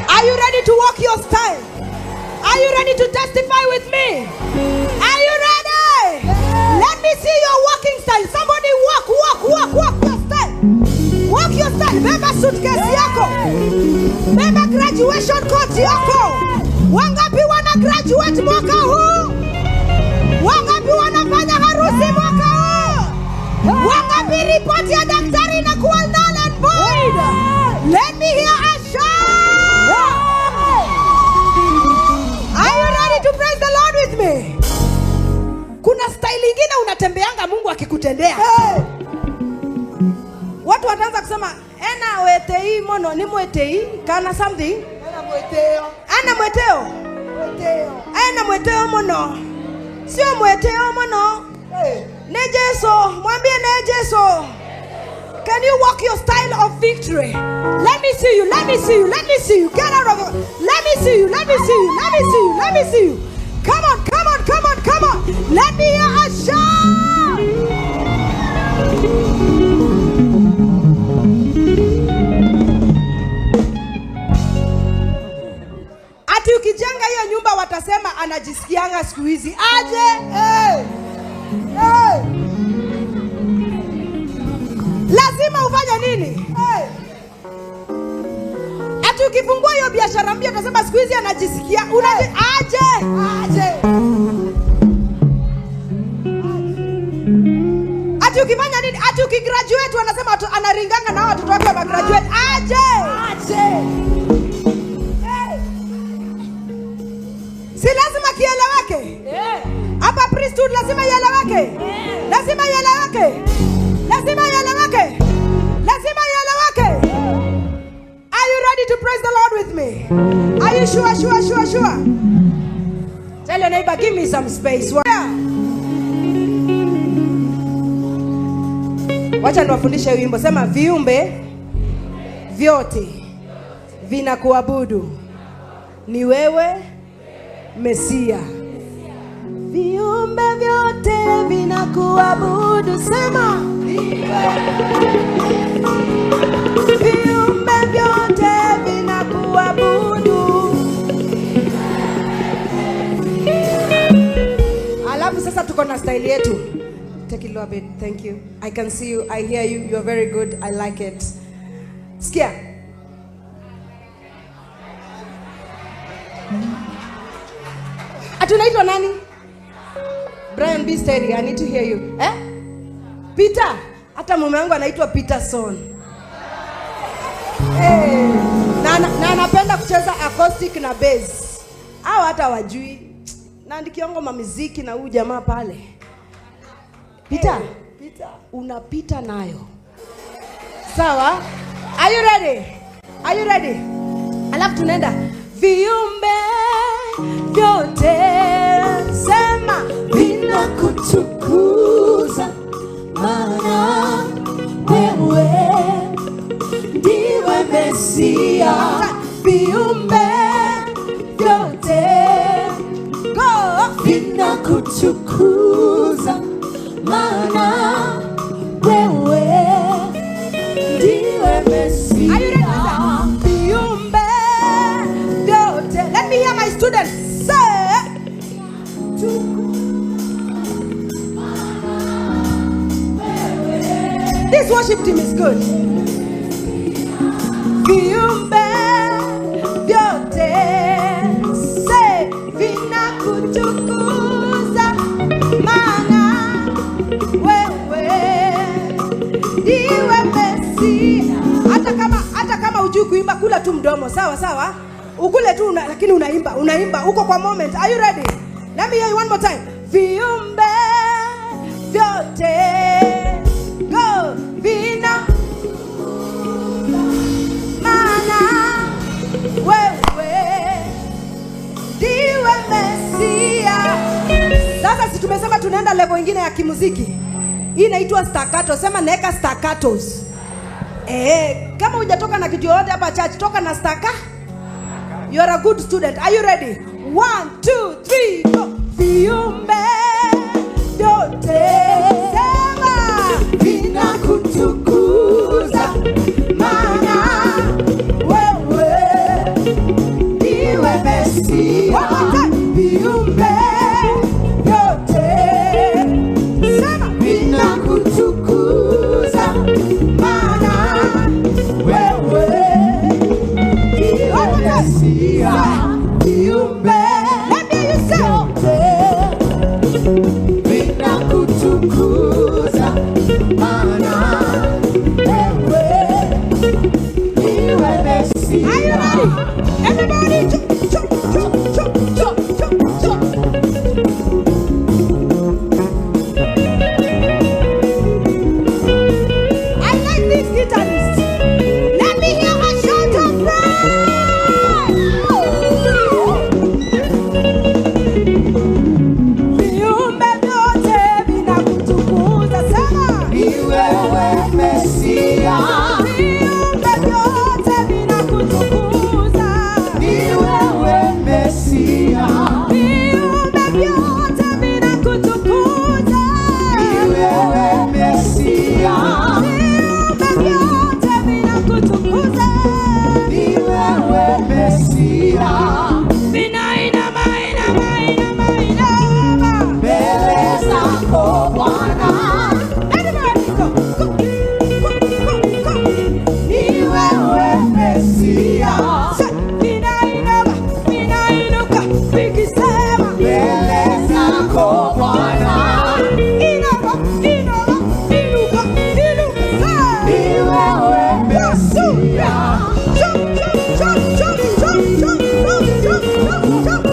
Are you ready to walk your style? Are you ready to testify with me? Are you ready? Let me see your walking style. Somebody walk your style. Walk your style. Beba suitcase yako. Beba graduation coat yako. Wangapi wana graduate mwaka huu? Wangapi wanafanya harusi mwaka huu? Wangapi report ya daktari na kuwa null and void? Let me hear a shout. Are you ready to praise the Lord with me? Kuna style nyingine unatembeanga Mungu akikutendea. Watu wataanza kusema ena wetei mono ni mwetei kana something. Ana mweteo. Ana mweteo mono. Sio mweteo mono. Ne Jesu, mwambie ne Jesu. Can you walk your style of victory? Let me see you, let me see you, let me see you. Get out of it. Let me see you, let me see you, let me see you, let me see you. Come on, come on, come on, come on. Let me hear a shout. Ati ukijenga hiyo nyumba watasema anajisikianga siku hizi. Aje? Lazima ufanye nini? Ati ukifungua hiyo biashara mpya utasema siku hizi anajisikia. Aje? Ati ukifanya nini? Ati ukigraduate wanasema anaringanga na watoto wake wa graduate. Aje? Si lazima kieleweke? Hapa priesthood lazima ieleweke. Lazima ieleweke. Lazima ieleweke. Lazima ieleweke. Are you ready to praise the Lord with me? Are you sure? Tell your neighbor, give me some space. Wacha niwafundishe wimbo. Sema viumbe vyote vinakuabudu. Ni wewe Mesia. Viumbe vyote vinakuabudu. Sema viumbe vyote vinakuabudu. Alafu sasa tuko na style yetu. Take it a little bit. Thank you. I can see you. I hear you. You're very good. I like it. Sikia. Atunaitwa nani? Brian B. Steady. I need to hear you. Peter. Hata mume wangu anaitwa Peterson. Na anapenda kucheza acoustic na bass. Hao hata wajui. Naandikia ngoma muziki na huyu jamaa pale. Peter, unapita nayo. Sawa? Are you ready? Are you ready? Alafu tunaenda viumbe vyote sema vinakutukuza maana wewe ndiwe Mesia. Viumbe vyote vinakutukuza maana wewe ndiwe Mesia. Are you ready? Viumbe vyote. Let me hear my students say this worship team is good. Viumbe vyote say vinakutukuza maana wewe ndiwe Mesia. Hata kama hujui kuimba, kula tu mdomo. Sawa? Ukule tu lakini unaimba uko kwa moment. Are you ready? Let me hear you one more time. Viumbe vyote go vina maana wewe ndiwe Mesia. Sasa si tumesema tunaenda level nyingine ya kimuziki. Hii inaitwa staccato. Sema naeka staccatos. Kama hujatoka na kitu yote hapa church, toka na staccato. You are a good student. Are you ready? 1, 2, 3, go. Viumbe vyote sema vinakutukuza maana wewe Mesia, viumbe vyote vinakutukuza, maana wewe ndiwe Mesia, viumbe vyote vinakutukuza, maana wewe ndiwe Mesia. Are you ready? Everybody jump, jump, jump, jump, jump, jump, jump. I like this guitarist. Let me hear a shout of praise. Viumbe vyote vinakutukuza sana. Ni wewe Mesia, Viumbe vyote vinakutukuza. ni wewe Mesia, Viumbe vyote vinakutukuza. ni wewe Mesia, Viumbe vyote vinakutukuza. ni wewe Mesia. Vinainama, inama, inama, inama. Mbele zako Bwana, Everybody go, go, go, go, go. ni wewe Mesia. Say, vinainama, vinainuka, vikisema. Mbele zako Bwana, Inama, inama, inuka, inuka. ni wewe Mesia. Jump, jump, jump, jump, jump, jump, jump, jump, jump, jump.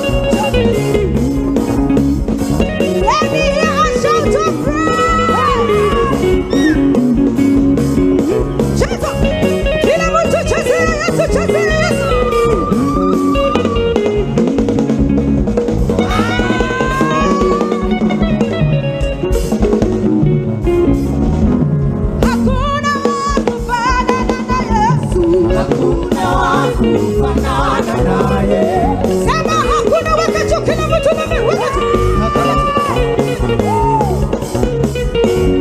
Let me hear a shout of praise. Cheza, kila mtu chezea Yesu, chezea Yesu. Hakuna wa kufanana na Yesu. Hakuna wa kufanana naye. Sema hakuna, wakati kila mtu na mimi wakati.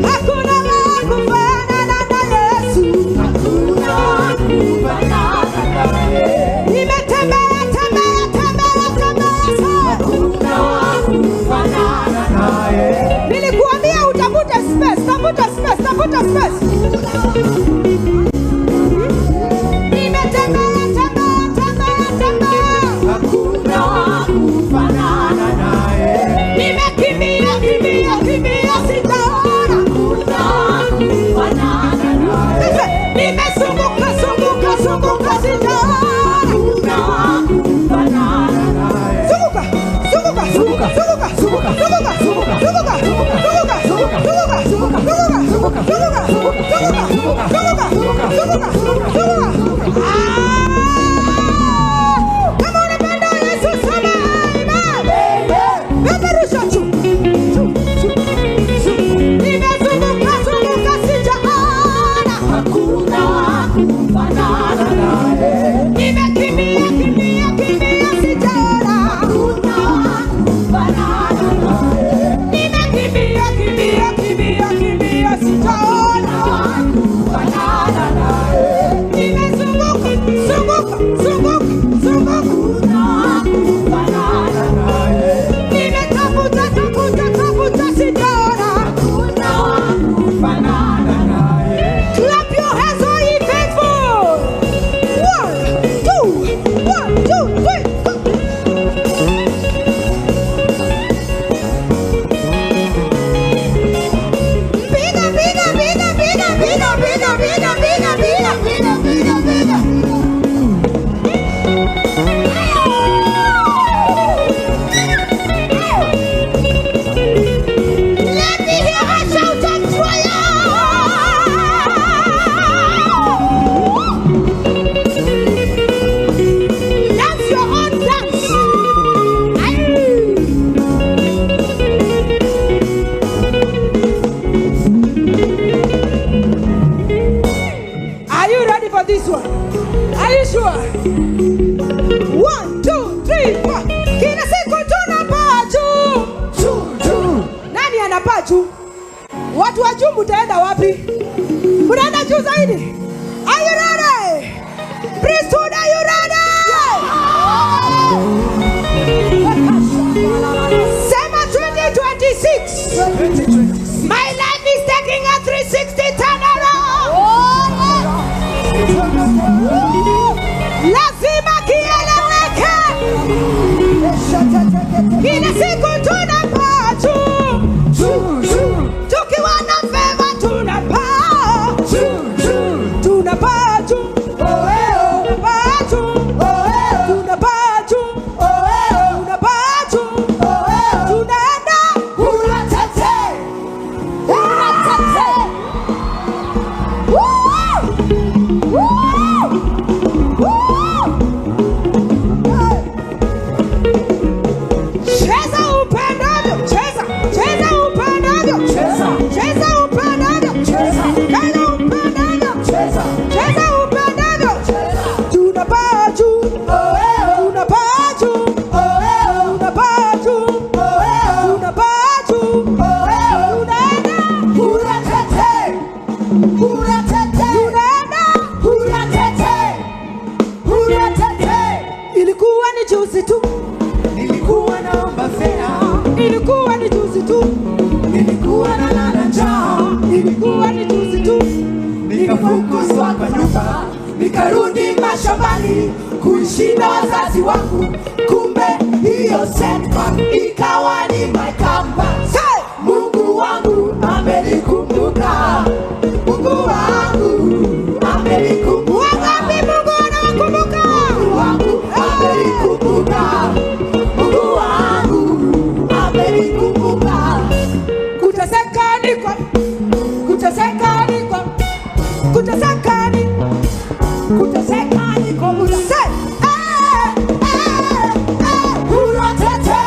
Hakuna wa kufanana na Yesu. Hakuna wa kufanana naye. Nimetembea, tembea, tembea, tembea sana. Hakuna wa kufanana naye. Nilikuambia utafuta space, tafuta space, tafuta space. Nimetembea, tembea, tembea, tembea. Kila siku tunapaa juu, tukiwa na feva tunapaa, tunapaa juu, tunapaa juu, tunapaa juu, tunapaa juu, tunaenda Uratete. Uratete. Cheza upendavyo, cheza, cheza upendavyo, Cheza. cheza upendavyo, Cheza. cheza upendavyo, Cheza. cheza upendavyo. Cheza. Tunapaa juu, tunapaa juu, tunapaa juu, tunapaa juu, tunaenda, Uratete. Uratete. tunaenda. Uratete. Uratete. Ilikuwa ni juzi tu, Nilikuwa naomba fea, ilikuwa ni juzi tu, nilikuwa nalala njaa, ilikuwa ni juzi tu. nikafukuzwa kwa nyumba, nikarudi mashambani kuishi na wazazi wangu. Kumbe hiyo setback ikawa ni my comeback. Say! Mungu wangu amenikumbuka, Mungu wangu amenikumbuka, Wangapi Mungu anawakumbuka? Mungu wangu amenikumbuka, Mungu wangu amenikumbuka. Kuteseka ni kwa, kuteseka ni kwa, kuteseka ni, kuteseka ni kwa muda. Say! Uratete.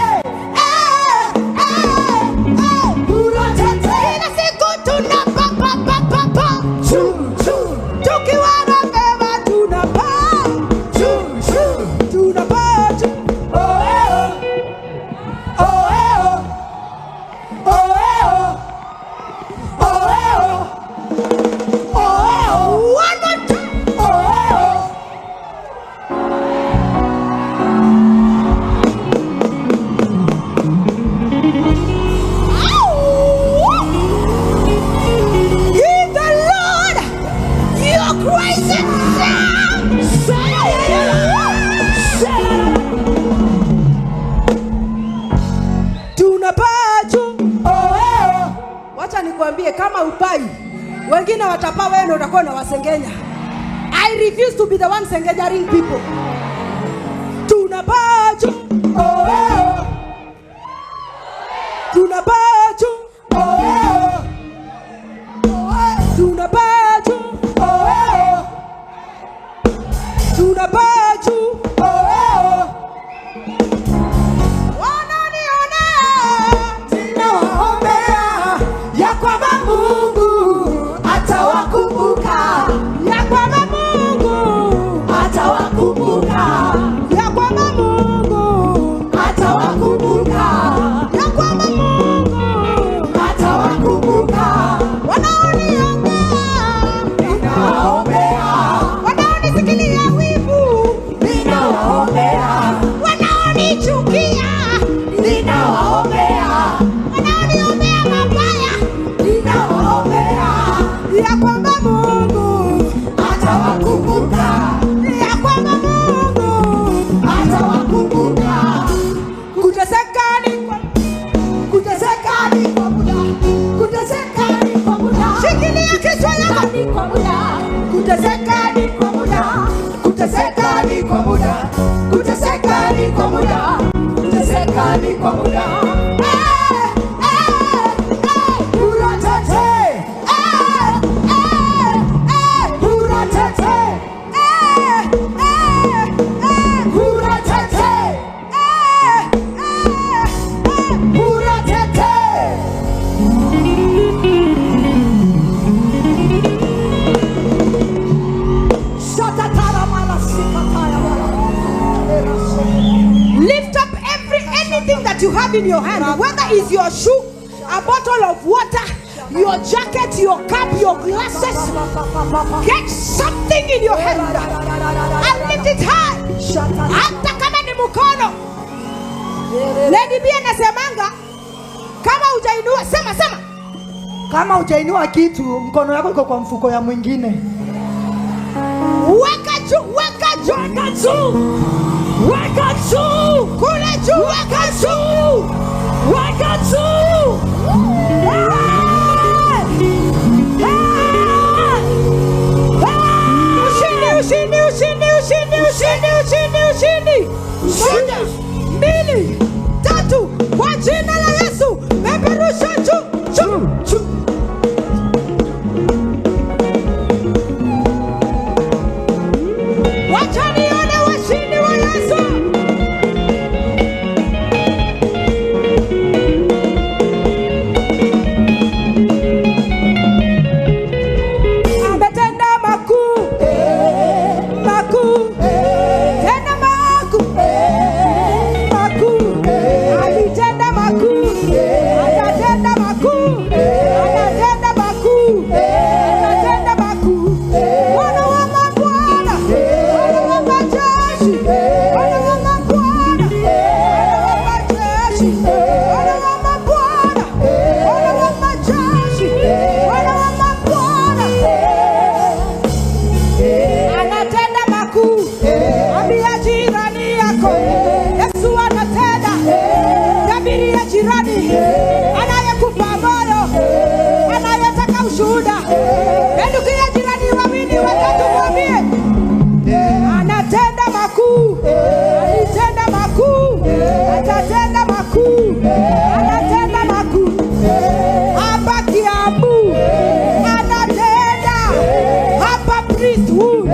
Uratete. Kila siku tunapaa, Choo, choo, tukiwa na feva tunapaa, choo, choo. tunapaa juu. One more time. In the Lord, your grace is tunapaa juu. Wacha nikwambie, kama upai wengine watapaa, wewe ndio utakuwa na wasengenya. I refuse to be the one sengenyaring people. Tunapaa juu, tunapaa juu, tunapaa juu, tunapaa juu. Wananionea, Ninawaombea ya kwamba Mungu atawakumbuka, ya kwamba Mungu, atawakumbuka, ya kwamba Mungu, atawakumbuka, ya kwamba Mungu. atawakumbuka. Wanaoniombea, Ninawaombea, wanaonisikilia wivu, ninawaombea, wanaonichukia, ninawaombea, wanaoniombea mabaya, ninawaombea, ya kwamba Mungu, atawakumbuka, ya kwamba Mungu. atawakumbuka. Kuteseka ni kwa, Kuteseka ni kwa muda, kuteseka ni kwa muda, shikilia kichwa yako. ni kwa muda, Kuteseka ni kwa muda, kuteseka ni kwa muda, kuteseka ni kwa muda, kuteseka ni kwa muda. Uratete. Uratete. Uratete. Uratete. lift up anything that you have in your hand, whether it's your shoe, a bottle of water, your jacket, your cap, your glasses. Get something in your hand and lift it high. Hata kama ni mkono. Lady B anasemanga kama hujainua, sema. Kama hujainua kitu, mkono yako iko kwa mfuko ya mwingine. Weka juu, weka juu, weka juu, weka juu, kule juu, weka juu. ushindi. Moja, mbili, tatu, kwa jina la Yesu. Peperusha juu. Wacha nione washindi wa Yesu. Ametenda makuu, makuu, tena makuu, makuu. Alitenda makuu, atatenda makuu, atatenda makuu, atatenda makuu. Bwana wa mabwana, Bwana wa majeshi, Bwana wa mabwana, Bwana wa majeshi, Bwana wa mabwana, Bwana wa majeshi, Bwana wa mabwana. Anatenda makuu. Ambia jirani yako, Yesu anatenda. Tabiria jirani anayekupa moyo, anayetaka ushuhuda. Pendukia jirani wawili watatu, mwambie anatenda makuu, alitenda makuu, atatenda makuu, anatenda makuu. Hapa Kiambu anatenda, hapa Priesthood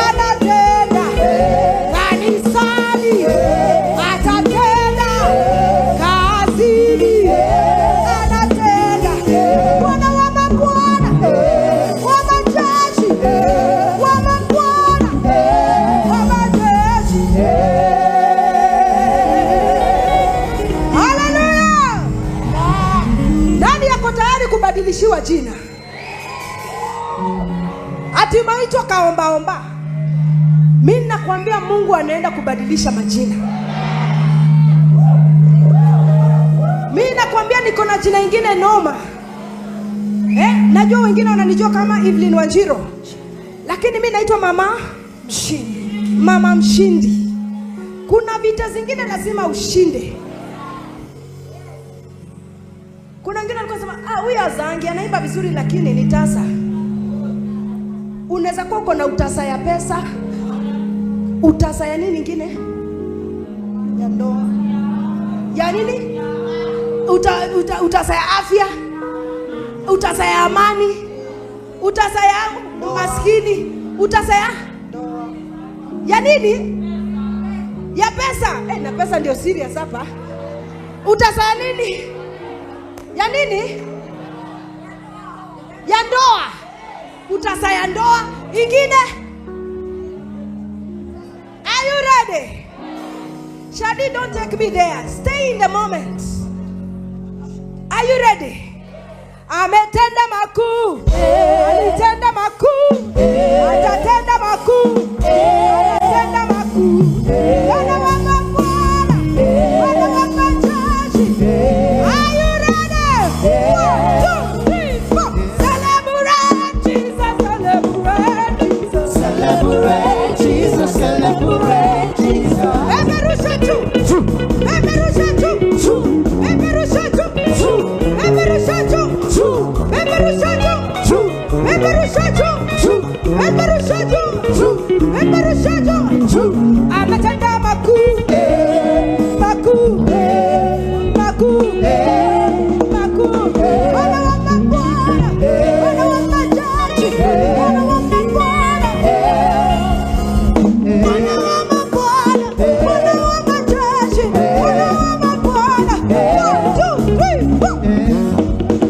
anatenda, kanisani atatenda, kazini anatenda. Bwana wa mabwana, wa majeshi, wa mabwana, wa majeshi. Haleluya! Nani yako tayari kubadilishiwa jina? Ati umeitwa kaombaomba. Mimi nakwambia Mungu anaenda kubadilisha majina. Mimi nakwambia niko na jina ingine noma. Najua wengine wananijua kama Evelyn Wanjiro, lakini mimi naitwa Mama Mshindi. Mama Mshindi. Kuna vita zingine lazima ushinde. Kuna wengine walikuwa wanasema huyu Azangi anaimba vizuri lakini ni tasa. Unaweza kuwa uko na utasa ya pesa, utasa ya nini nyingine? Ya ndoa. Ya nini? Utasa ya afya, utasa ya amani, utasa ya maskini, utasa ya nini? Ya pesa. Na pesa ndio serious hapa. Utasa ya nini? Ya nini? Ya ndoa. Utasa ya ndoa ingine. Are you ready? Shadi, don't take me there. Stay in the moment. Are you ready? Ametenda makuu, alitenda makuu, atatenda makuu, atatenda makuu. Bwana wa mabwana, Bwana wa majeshi. Are you ready? 1, 2, 3, 4. Celebrate Jesus, celebrate Jesus, Celebrate Jesus, celebrate Jesus. Peperusha juu, peperusha juu, peperusha juu, peperusha juu, peperusha juu, peperusha juu, peperusha juu, peperusha juu. Ametenda makuu, makuu, makuu, makuu. Bwana wa mabwana, Bwana wa majeshi, Bwana wa mabwana, Bwana wa mabwana, Bwana wa majeshi, Bwana wa mabwana. 1, 2, 3, 4.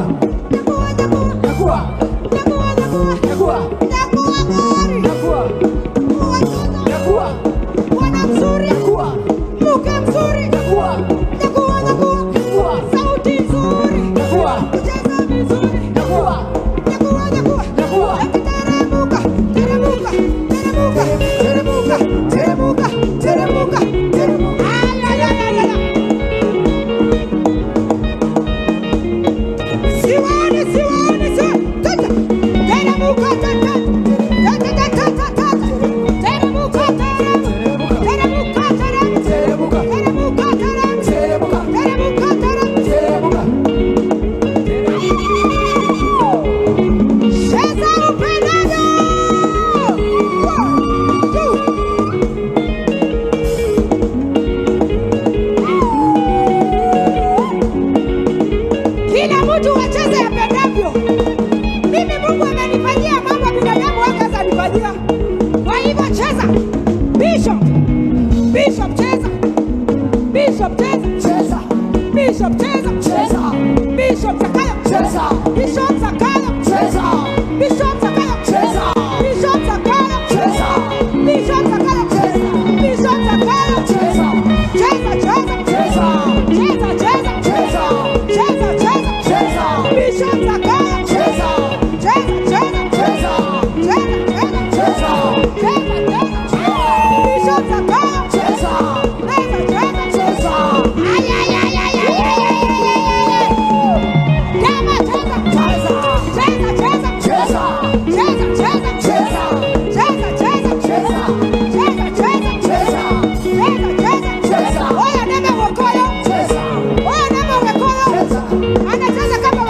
Nyakua. Nyakua, nyakua. Nyakua. Nyakua, nyakua. Nyakua. Nyakua gari. Nyakua. Watoto. Nyakua. Bwana mzuri. Nyakua. Mke mzuri. Nyakua. Nyakua, nyakua. Nyakua. Sauti nzuri. Nyakua. Kucheza vizuri. Nyakua. Nyakua, nyakua. Nyakua. Teremuka, teremuka, teremuka, teremuka, teremuka, teremuka, teremuka. Ay, ay, ay, ay, ay. Siwani, siwani, siwani. Tata. Teremuka, tata. Tata, tata, tata. Teremuka, teremuka. Teremuka, teremuka. Teremuka. Teremuka, teremuka. Teremuka. Teremuka, teremuka. Teremuka. Cheza upendavyo. 1, 2. Kila mtu acheze apendavyo. Mimi Mungu amenifanyia mambo binadamu hata anifanyia. Kwa hivyo cheza. Bishop. Bishop cheza. Bishop cheza. Cheza. Bishop cheza. Cheza. Bishop Zakayo. Cheza. Bishop Zakayo. Cheza. Bishop Zakayo. Cheza. Bishop Zakayo. Cheza. Bishop Zakayo. Cheza. Bishop Zakayo. Cheza. Cheza, cheza. Cheza. Cheza, cheza. Cheza. Cheza, cheza. Cheza. Bishop Zakayo. Cheza. Cheza, cheza. Cheza. Cheza, cheza. Cheza. Cheza, cheza. Bishop Zakayo. Cheza. Cheza, cheza. Cheza. Ay, ay, ay, ay, ay, ay, ay, ay, ay, ay. Kama cheza. Cheza. Cheza, cheza. Cheza. Cheza, cheza. Cheza. Cheza, cheza. Cheza. Cheza, cheza. Cheza. Cheza, cheza. Cheza. Oya neme wokoyo. Cheza. Oya neme wokoyo. Cheza. Anacheza kama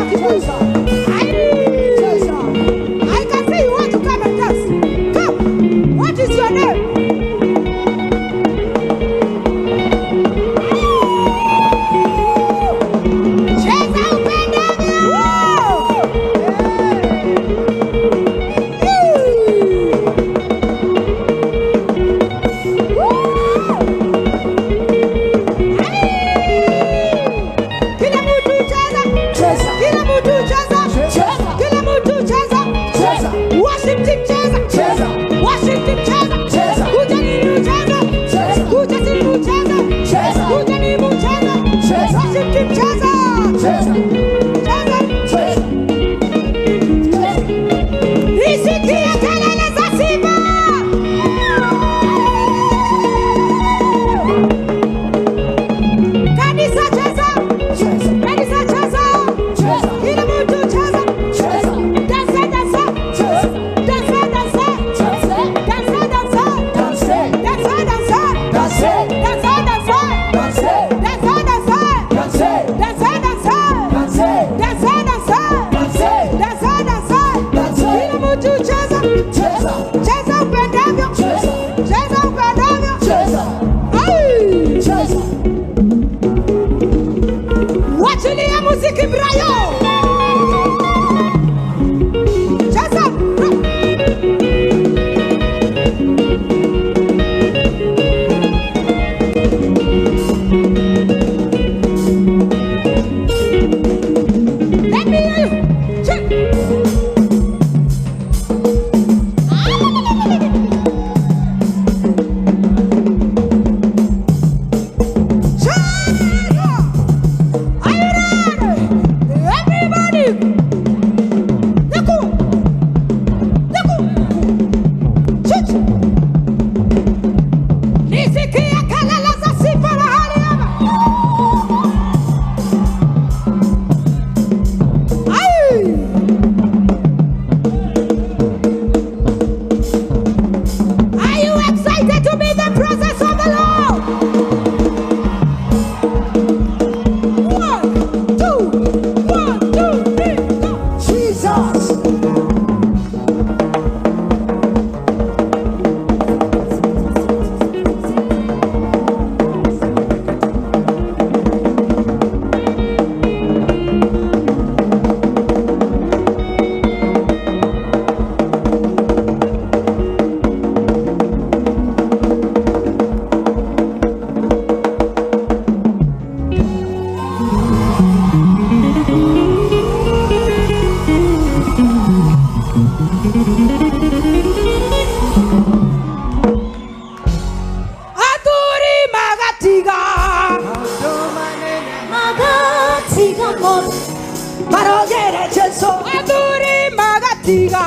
marogere Jesu Adhuri magatiga.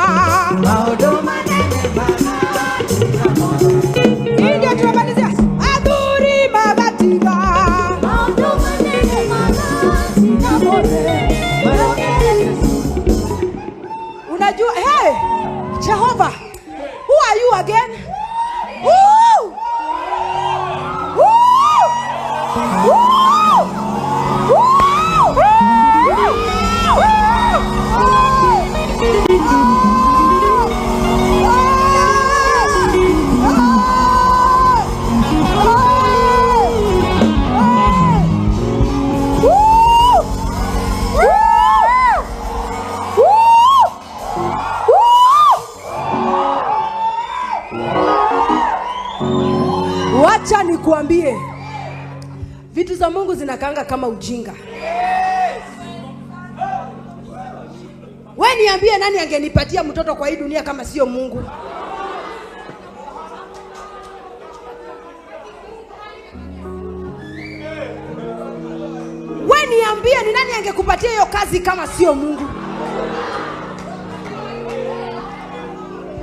maundu manene magatiga mothe Hii ndio tunamalizia. Adhuri magatiga. Maundu manene magatiga mothe marogere Jesu. Unajua, hey, Jehovah, who are you again? Woo! Woo! Woo! Wacha nikuambie, vitu za Mungu zinakaanga kama ujinga. Wewe niambie, nani angenipatia mtoto kwa hii dunia kama sio Mungu? Wewe niambie, ni nani angekupatia hiyo kazi kama sio Mungu?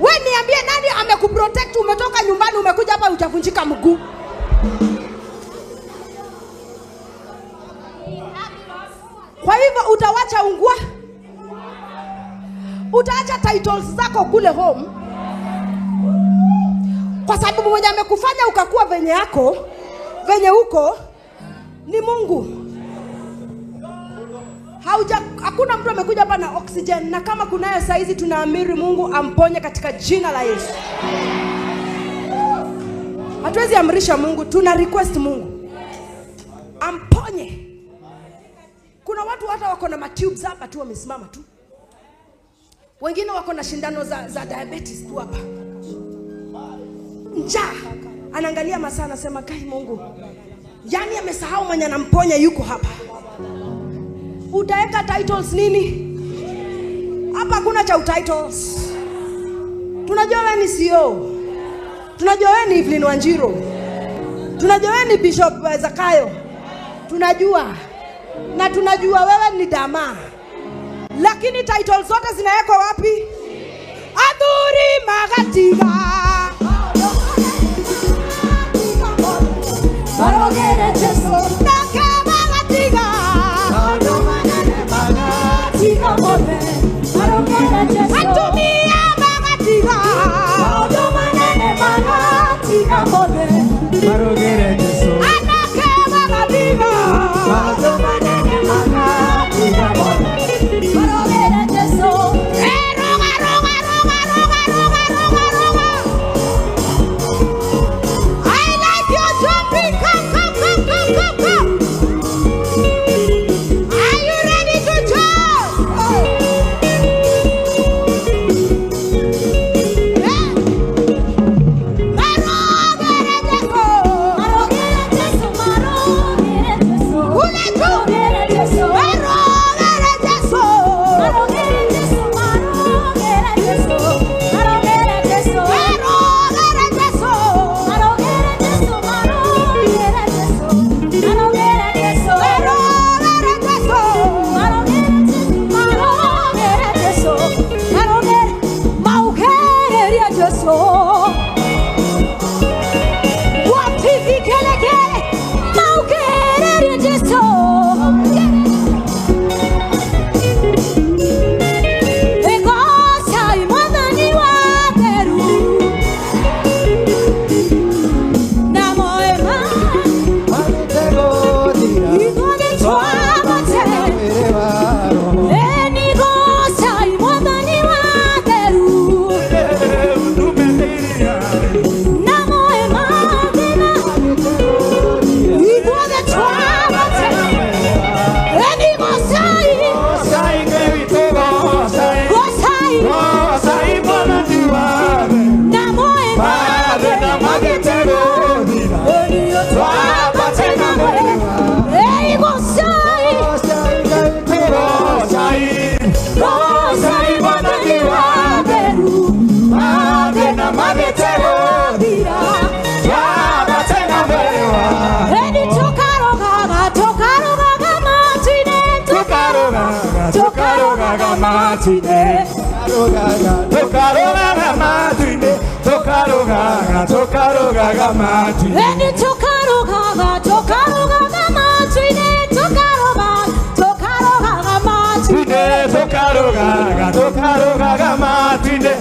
Wewe niambie, nani amekuprotect? Umetoka nyumbani umekuja hapa utavunjika mguu. Kwa hivyo utawacha ungua? Utaacha titles zako kule home? Kwa sababu mwenye amekufanya ukakuwa venye yako, venye uko ni Mungu. Hakuna mtu amekuja hapa na oxygen, na kama kunayo saizi tunaamiri Mungu amponye katika jina la Yesu. Hatuwezi amrisha Mungu, tuna request Mungu amponye. Kuna watu hata wako na matubes hapa tu wamesimama tu. Wengine wako na shindano za diabetes tu hapa. Njaa, anaangalia masaa anasema kai Mungu, yani amesahau mwenye anamponya yuko hapa. Utaweka titles nini? Hapa hakuna cha titles. Tunajua wewe ni CEO. Tunajua wewe ni Evelyn Wanjiru. Tunajua wewe ni Bishop Zakayo. Tunajua. Na tunajua wewe ni Dama. Lakini titles zote zinawekwa wapi? Adhuri magatiga. Marogere Jesu. Nake magatiga. Magatiga mothe marogere Jesu. Atumia magatiga. Maundu manene magatiga mothe marogere Jesu Anake magatiga. maundu manene magatiga mothe marogere Jesu. Roga, roga, roga, roga, roga, roga, roga. I like your jumping. Come, come, come, come, come, come. tokarogaga matu-inĩ, tokarogaga matu-inĩ, tokarogaga matu-inĩ. Eni tokarogaga matu-inĩ, tokarogaga matu-inĩ. Tokarogaga matu-inĩ,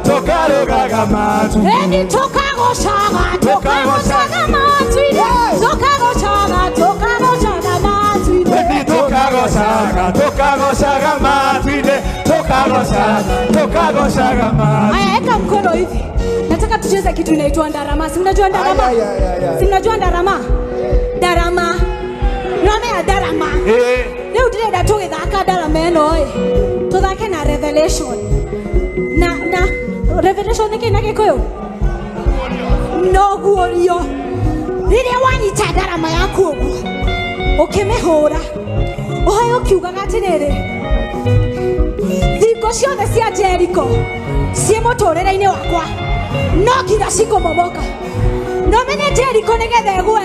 tokarogaga matu-inĩ. Eni tokagocaga matu-inĩ, tokagocaga matu-inĩ. Eni tokagocaga matu-inĩ, tokagocaga matu-inĩ. Aya, eka mkono hivi. Nataka tucheze kitu inaitwa ndarama. Si mnajua ndarama? Si mnajua ndarama? Ndarama. Nome ndarama. Leo tulenda tugithaka ndarama eno tuthake na Revelation. Na Revelation ni kina gikuyu? No guorio. Rĩrĩa wanyita ndarama yaku ũguo ũkĩmĩhũra ũhayo kiugaga atĩrĩrĩ, thingo ciothe cia Jericho ciĩ mũtũrĩre-inĩ wakwa no nginya cikũmomoka. No menye Jericho nĩgetha ĩgwe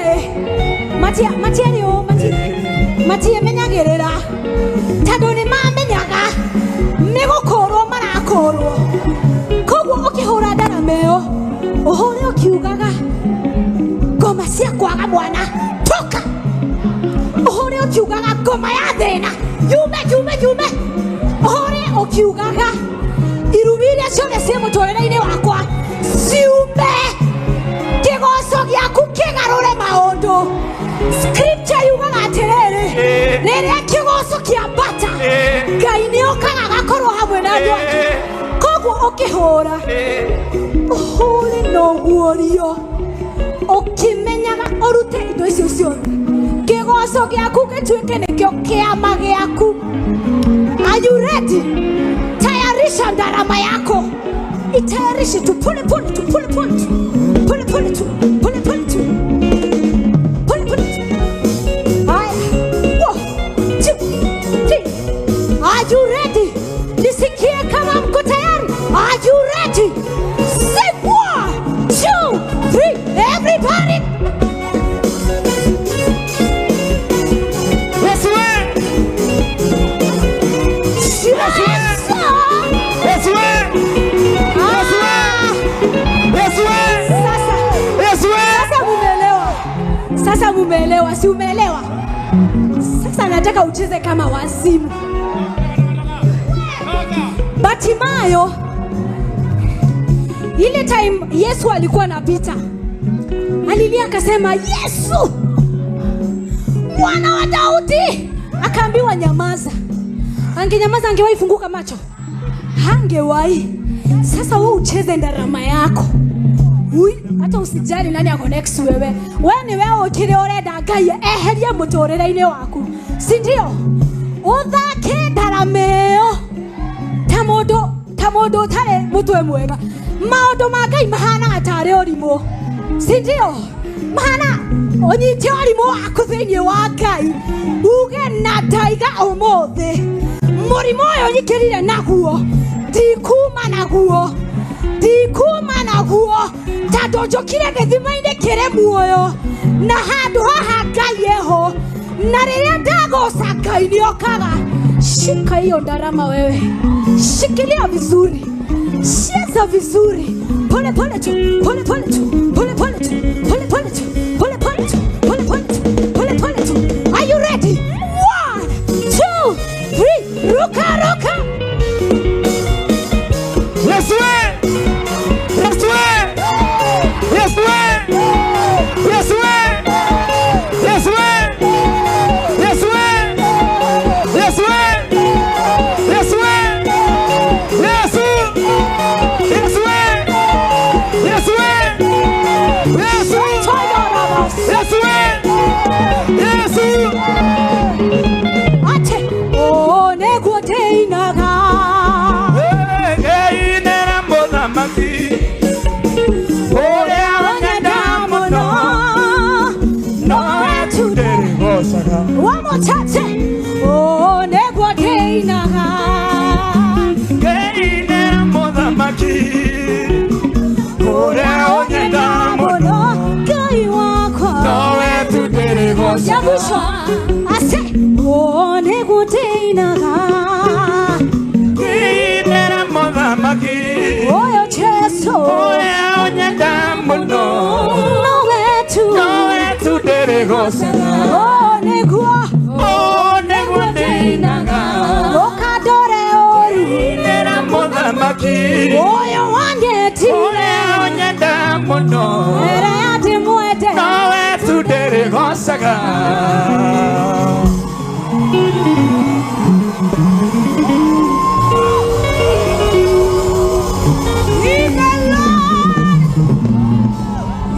matiĩmenyagĩrĩra tondũ nĩ mamenyaga nĩ gũkũrwo marakũrwo. Koguo ũkĩhũra ndarama ĩyo ũhũre ũkiugaga ngoma cia kwaga mwana toka, ũhũre ũkiugaga ngoma ya thĩna yume. Ũhũre ũkiugaga irumi iria ciothe ciĩ mũtũrĩre-inĩ wakwa ciume. Kĩgoco gĩaku kĩgarũre maũndũ. Scripture yugaga atĩrĩrĩ, rĩrĩa kĩgoco kĩambata Ngai nĩokaga agakorwo hamwe na andũ ake. Koguo ũkĩhũra ũhũre no guorio ũkĩmenyaga ũrute indo icio ciothe. Kĩgoco gĩaku gĩtuĩke nĩkĩo kĩama gĩaku. Are you ready? Tayarisha ndarama yako. Itayarishe tu pole tu. Are you ready? Nisikie kama mko tayari. Are you ready? Say 1, 2, 3. Everybody. Sasa mumeelewa, si umeelewa? Sasa nataka ucheze kama wazimu. Batimayo, ile time Yesu alikuwa anapita, alilia akasema, Yesu mwana wa Daudi. Akaambiwa nyamaza. Angenyamaza angewahi funguka macho? Hangewahi. Sasa wewe ucheze ndarama yako. Hata usijali nani ako next wewe. Wewe ni wewe ukire urenda Ngai eherie mũtũrĩre-inĩ waku. Si ndio? Uthake ndarameo. Ta mũndũ ũtarĩ mũtwe mwega. Maũndũ ma Ngai mahana atarĩ ũrimũ. Si ndio? Mahana onyite ũrimũ waku thĩinĩ wa Ngai. Uge na ndaiga ũmũthĩ. Mũrimũ ũyũ nyikĩrire naguo. Ndikuma naguo. Tondũ njũkire gĩthima-inĩ kĩrĩ muoyo. Na handũ haha Ngai eho. Na rĩrĩa ndagoca Ngai nĩokaga. Shika hiyo ndarama wewe. Shikilia vizuri. Cheza vizuri. Pole tu. Are you ready? 1, 2, 3. Ruka. Yes, One more time, say, oh, negwa keinaga. Keinera modamaki. Ore onyenda mono. Ngai wakwa. Nowe tudere gosa. Yabusha, I say, oh, negwa keinaga. Oh, negua. Oh, negua deinaga. Okadore oru. Nera moda maki. Oyo wanyeti. Ole onyenda mono. Ere ati muete. Nawe tudere gosaga.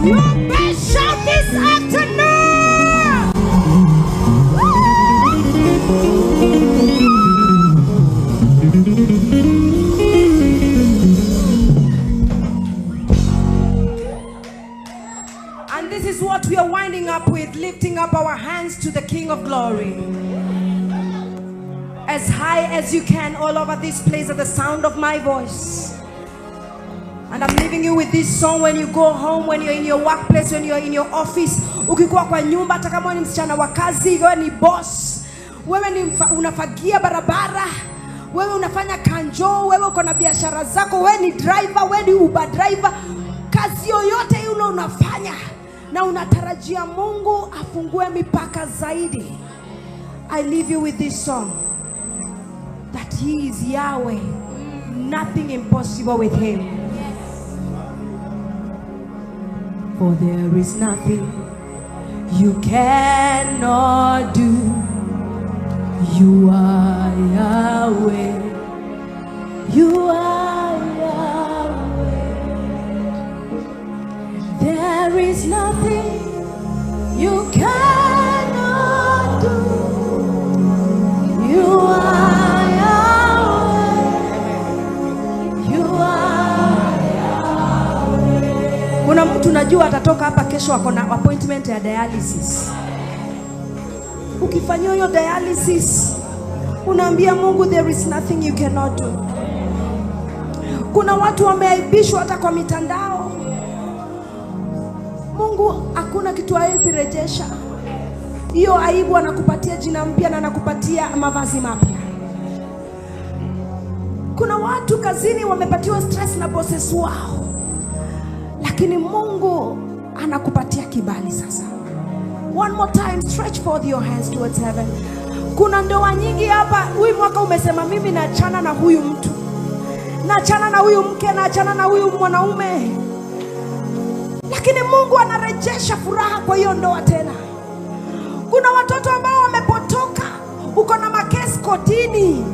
Your best shot this afternoon. And this is what we are winding up with, lifting up our hands to the King of Glory. As high as you can all over this place at the sound of my voice. And I'm leaving you with this song when you go home, when you're in your workplace, when you're in your office. Ukikuwa kwa nyumba, hata kama ni msichana wa kazi, wewe ni boss, wewe ni unafagia barabara, wewe unafanya kanjo, wewe uko na biashara zako, wewe ni driver, wewe ni Uber driver, kazi yoyote ile unafanya na unatarajia Mungu afungue mipaka zaidi. I leave you with this song, that He is Yahweh, nothing impossible with Him. For there is nothing you cannot do. You are Yahweh. You are Yahweh. There is nothing you cannot do. You are Yahweh. You are Yahweh. Kuna mtu najua atatoka hapa kesho ako na appointment ya dialysis. Ukifanyia hiyo dialysis, unaambia Mungu there is nothing you cannot do. Kuna watu wameaibishwa hata kwa mitandao. Mungu hakuna kitu hawezi rejesha. Hiyo aibu anakupatia jina mpya na anakupatia mavazi mapya. Kuna watu kazini wamepatiwa stress na bosses wao, lakini Mungu anakupatia kibali sasa. One more time, stretch forth your hands towards heaven. Kuna ndoa nyingi hapa, huyu mwaka umesema mimi naachana na huyu mtu, naachana na huyu mke, naachana na huyu mwanaume, lakini Mungu anarejesha furaha kwa hiyo ndoa tena. Kuna watoto ambao wamepotoka, uko na makesi kotini,